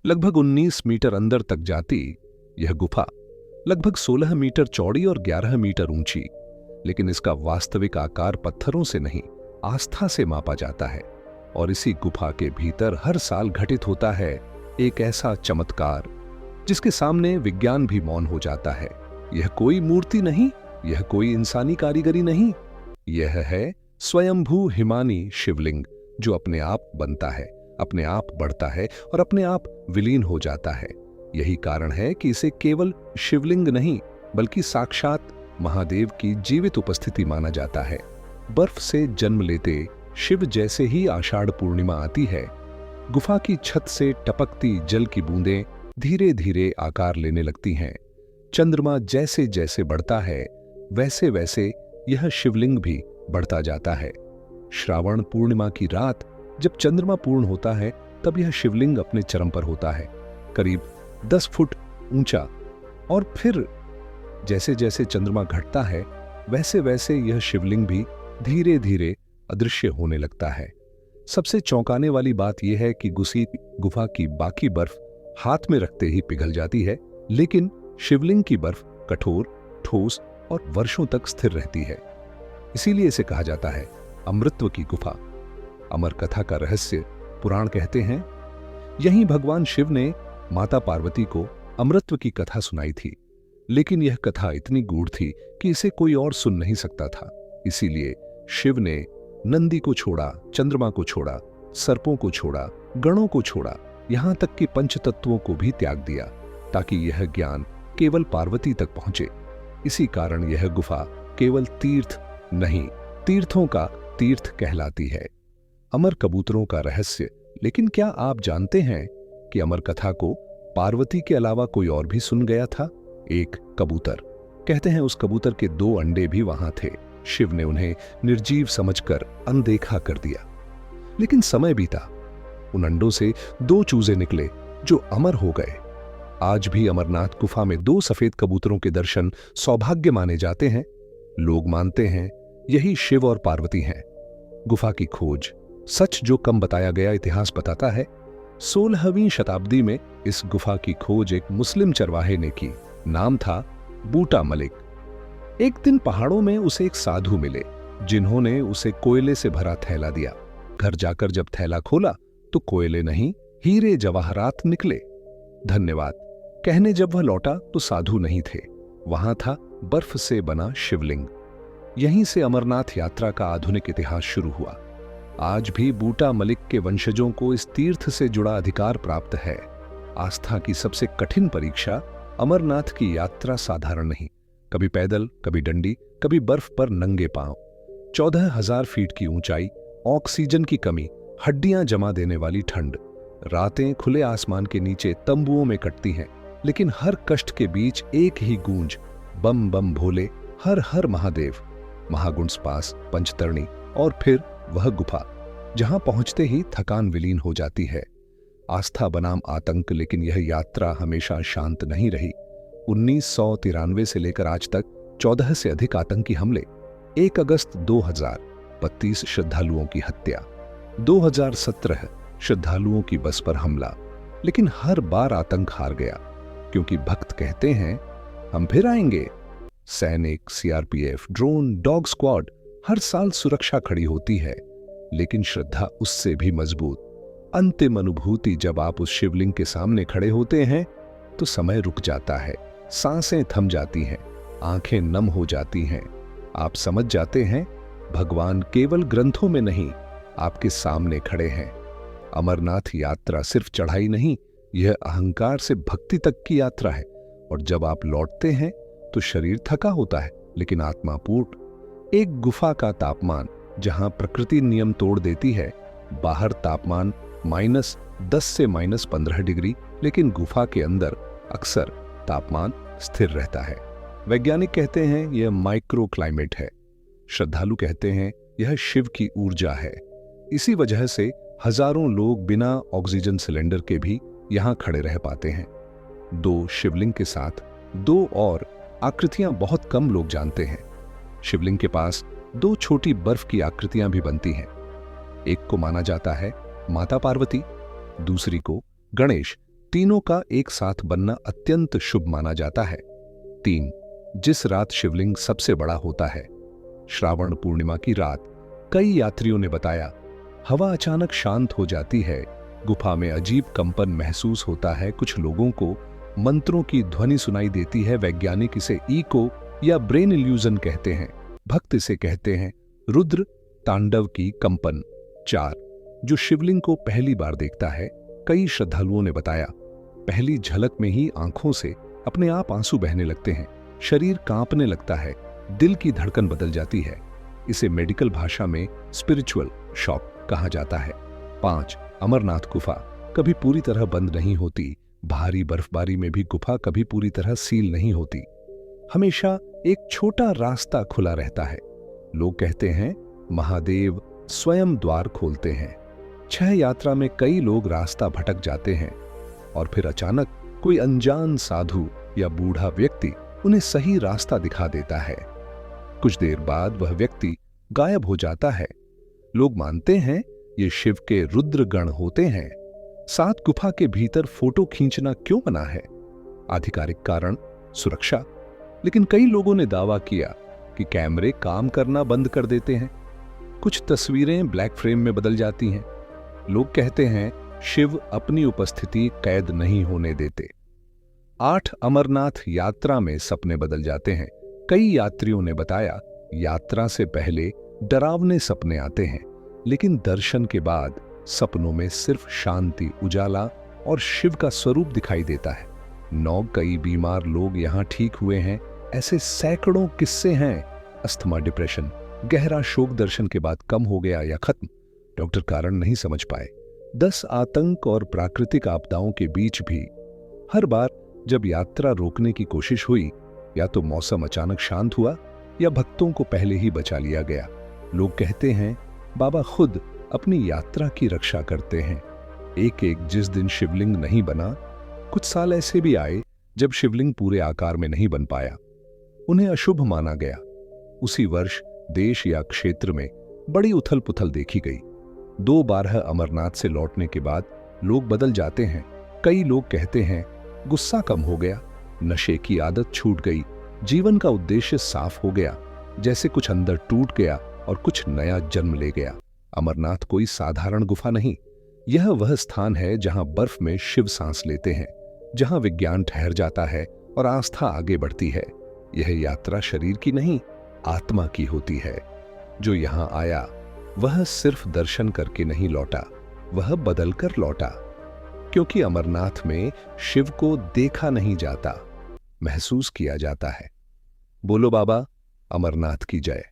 लगभग 19 मीटर अंदर तक जाती यह गुफा लगभग 16 मीटर चौड़ी और 11 मीटर ऊंची, लेकिन इसका वास्तविक आकार पत्थरों से नहीं, आस्था से मापा जाता है। और इसी गुफा के भीतर हर साल घटित होता है एक ऐसा चमत्कार जिसके सामने विज्ञान भी मौन हो जाता है। यह कोई मूर्ति नहीं, यह कोई इंसानी कारीगरी नहीं, यह है स्वयंभू हिमानी शिवलिंग, जो अपने आप बनता है, अपने आप बढ़ता है और अपने आप विलीन हो जाता है। यही कारण है कि इसे केवल शिवलिंग नहीं बल्कि साक्षात महादेव की जीवित उपस्थिति माना जाता है। बर्फ से जन्म लेते शिव जैसे ही आषाढ़ पूर्णिमा आती है, गुफा की छत से टपकती जल की बूंदें धीरे धीरे आकार लेने लगती हैं। चंद्रमा जैसे जैसे बढ़ता है वैसे वैसे यह शिवलिंग भी बढ़ता जाता है। श्रावण पूर्णिमा की रात जब चंद्रमा पूर्ण होता है तब यह शिवलिंग अपने चरम पर होता है, करीब 10 फुट ऊंचा। और फिर जैसे जैसे चंद्रमा घटता है वैसे वैसे यह शिवलिंग भी धीरे धीरे अदृश्य होने लगता है। सबसे चौंकाने वाली बात यह है कि गुफा की बाकी बर्फ हाथ में रखते ही पिघल जाती है, लेकिन शिवलिंग की बर्फ कठोर, ठोस और वर्षों तक स्थिर रहती है। इसीलिए इसे कहा जाता है अमृतत्व की गुफा। अमर कथा का रहस्य पुराण कहते हैं यहीं भगवान शिव ने माता पार्वती को अमृतत्व की कथा सुनाई थी, लेकिन यह कथा इतनी गूढ़ थी कि इसे कोई और सुन नहीं सकता था। इसीलिए शिव ने नंदी को छोड़ा, चंद्रमा को छोड़ा, सर्पों को छोड़ा, गणों को छोड़ा, यहां तक कि पंचतत्वों को भी त्याग दिया ताकि यह ज्ञान केवल पार्वती तक पहुंचे। इसी कारण यह गुफा केवल तीर्थ नहीं, तीर्थों का तीर्थ कहलाती है। अमर कबूतरों का रहस्य। लेकिन क्या आप जानते हैं कि अमर कथा को पार्वती के अलावा कोई और भी सुन गया था? एक कबूतर। कहते हैं उस कबूतर के 2 अंडे भी वहां थे। शिव ने उन्हें निर्जीव समझकर अनदेखा कर दिया, लेकिन समय बीता, उन अंडों से 2 चूजे निकले जो अमर हो गए। आज भी अमरनाथ गुफा में 2 सफेद कबूतरों के दर्शन सौभाग्य माने जाते हैं। लोग मानते हैं यही शिव और पार्वती हैं। गुफा की खोज, सच जो कम बताया गया इतिहास बताता है। 16वीं शताब्दी में इस गुफा की खोज एक मुस्लिम चरवाहे ने की। नाम था बूटा मलिक। एक दिन पहाड़ों में उसे एक साधु मिले जिन्होंने उसे कोयले से भरा थैला दिया। घर जाकर जब थैला खोला तो कोयले नहीं, हीरे जवाहरात निकले। धन्यवाद कहने जब वह लौटा तो साधु नहीं थे, वहां था बर्फ से बना शिवलिंग। यहीं से अमरनाथ यात्रा का आधुनिक इतिहास शुरू हुआ। आज भी बूटा मलिक के वंशजों को इस तीर्थ से जुड़ा अधिकार प्राप्त है। आस्था की सबसे कठिन परीक्षा अमरनाथ की यात्रा साधारण नहीं, कभी पैदल, कभी डंडी, कभी बर्फ पर नंगे पांव। 14,000 फीट की ऊंचाई, ऑक्सीजन की कमी, हड्डियां जमा देने वाली ठंड, रातें खुले आसमान के नीचे तंबुओं में कटती हैं, लेकिन हर कष्ट के बीच एक ही गूंज, बम बम भोले, हर हर महादेव। महागुंड्स पास, पंचतरणी और फिर वह गुफा जहां पहुंचते ही थकान विलीन हो जाती है। आस्था बनाम आतंक। लेकिन यह यात्रा हमेशा शांत नहीं रही। 1993 से लेकर आज तक 14 से अधिक आतंकी हमले। 1 अगस्त 2000 32 श्रद्धालुओं की हत्या। 2017 श्रद्धालुओं की बस पर हमला। लेकिन हर बार आतंक हार गया, क्योंकि भक्त कहते हैं हम फिर आएंगे। सैनिक, सीआरपीएफ, ड्रोन, डॉग स्क्वाड, हर साल सुरक्षा खड़ी होती है, लेकिन श्रद्धा उससे भी मजबूत। अंतिम अनुभूति जब आप उस शिवलिंग के सामने खड़े होते हैं तो समय रुक जाता है, सांसें थम जाती हैं, आंखें नम हो जाती हैं। आप समझ जाते हैं भगवान केवल ग्रंथों में नहीं, आपके सामने खड़े हैं। अमरनाथ यात्रा सिर्फ चढ़ाई नहीं, यह अहंकार से भक्ति तक की यात्रा है। और जब आप लौटते हैं तो शरीर थका होता है, लेकिन आत्मा पूर्ण। एक गुफा का तापमान जहां प्रकृति नियम तोड़ देती है, बाहर तापमान -10 से -15 डिग्री, लेकिन गुफा के अंदर अक्सर तापमान स्थिर रहता है। वैज्ञानिक कहते हैं यह माइक्रो क्लाइमेट है, श्रद्धालु कहते हैं यह शिव की ऊर्जा है। इसी वजह से हजारों लोग बिना ऑक्सीजन सिलेंडर के भी यहां खड़े रह पाते हैं। 2 शिवलिंग के साथ 2 और आकृतियां बहुत कम लोग जानते हैं। शिवलिंग के पास 2 छोटी बर्फ की आकृतियां भी बनती हैं। एक को माना जाता है माता पार्वती, दूसरी को गणेश, तीनों का एक साथ बनना अत्यंत शुभ माना जाता है। 3. जिस रात शिवलिंग सबसे बड़ा होता है। श्रावण पूर्णिमा की रात कई यात्रियों ने बताया, हवा अचानक शांत हो जाती है, गुफा में अजीब कंपन महसूस होता है, कुछ लोगों को मंत्रों की ध्वनि सुनाई देती है। वैज्ञानिक इसे इको या ब्रेन इल्यूजन कहते हैं, भक्त इसे कहते हैं रुद्र तांडव की कंपन। 4. जो शिवलिंग को पहली बार देखता है, कई श्रद्धालुओं ने बताया, पहली झलक में ही आंखों से अपने आप आंसू बहने लगते हैं, शरीर कांपने लगता है, दिल की धड़कन बदल जाती है। इसे मेडिकल भाषा में स्पिरिचुअल शॉक कहा जाता है। 5. अमरनाथ गुफा कभी पूरी तरह बंद नहीं होती। भारी बर्फबारी में भी गुफा कभी पूरी तरह सील नहीं होती, हमेशा एक छोटा रास्ता खुला रहता है। लोग कहते हैं महादेव स्वयं द्वार खोलते हैं। 6 यात्रा में कई लोग रास्ता भटक जाते हैं और फिर अचानक कोई अनजान साधु या बूढ़ा व्यक्ति उन्हें सही रास्ता दिखा देता है। कुछ देर बाद वह व्यक्ति गायब हो जाता है। लोग मानते हैं ये शिव के रुद्र गण होते हैं। 7 गुफा के भीतर फोटो खींचना क्यों मना है? आधिकारिक कारण सुरक्षा, लेकिन कई लोगों ने दावा किया कि कैमरे काम करना बंद कर देते हैं। कुछ तस्वीरें ब्लैक फ्रेम में बदल जाती हैं। लोग कहते हैं शिव अपनी उपस्थिति कैद नहीं होने देते। 8 अमरनाथ यात्रा में सपने बदल जाते हैं। कई यात्रियों ने बताया, यात्रा से पहले डरावने सपने आते हैं, लेकिन दर्शन के बाद सपनों में सिर्फ शांति, उजाला और शिव का स्वरूप दिखाई देता है। 9 कई बीमार लोग यहां ठीक हुए हैं। ऐसे सैकड़ों किस्से हैं। अस्थमा, डिप्रेशन, गहरा शोक दर्शन के बाद कम हो गया या खत्म, डॉक्टर कारण नहीं समझ पाए। 10 आतंक और प्राकृतिक आपदाओं के बीच भी हर बार जब यात्रा रोकने की कोशिश हुई, या तो मौसम अचानक शांत हुआ या भक्तों को पहले ही बचा लिया गया। लोग कहते हैं बाबा खुद अपनी यात्रा की रक्षा करते हैं। एक जिस दिन शिवलिंग नहीं बना, कुछ साल ऐसे भी आए जब शिवलिंग पूरे आकार में नहीं बन पाया, उन्हें अशुभ माना गया। उसी वर्ष देश या क्षेत्र में बड़ी उथल पुथल देखी गई। 2 बार अमरनाथ से लौटने के बाद लोग बदल जाते हैं। कई लोग कहते हैं गुस्सा कम हो गया, नशे की आदत छूट गई, जीवन का उद्देश्य साफ हो गया, जैसे कुछ अंदर टूट गया और कुछ नया जन्म ले गया। अमरनाथ कोई साधारण गुफा नहीं, यह वह स्थान है जहां बर्फ में शिव सांस लेते हैं, जहां विज्ञान ठहर जाता है और आस्था आगे बढ़ती है। यह यात्रा शरीर की नहीं, आत्मा की होती है। जो यहां आया वह सिर्फ दर्शन करके नहीं लौटा, वह बदल कर लौटा, क्योंकि अमरनाथ में शिव को देखा नहीं जाता, महसूस किया जाता है। बोलो बाबा अमरनाथ की जय।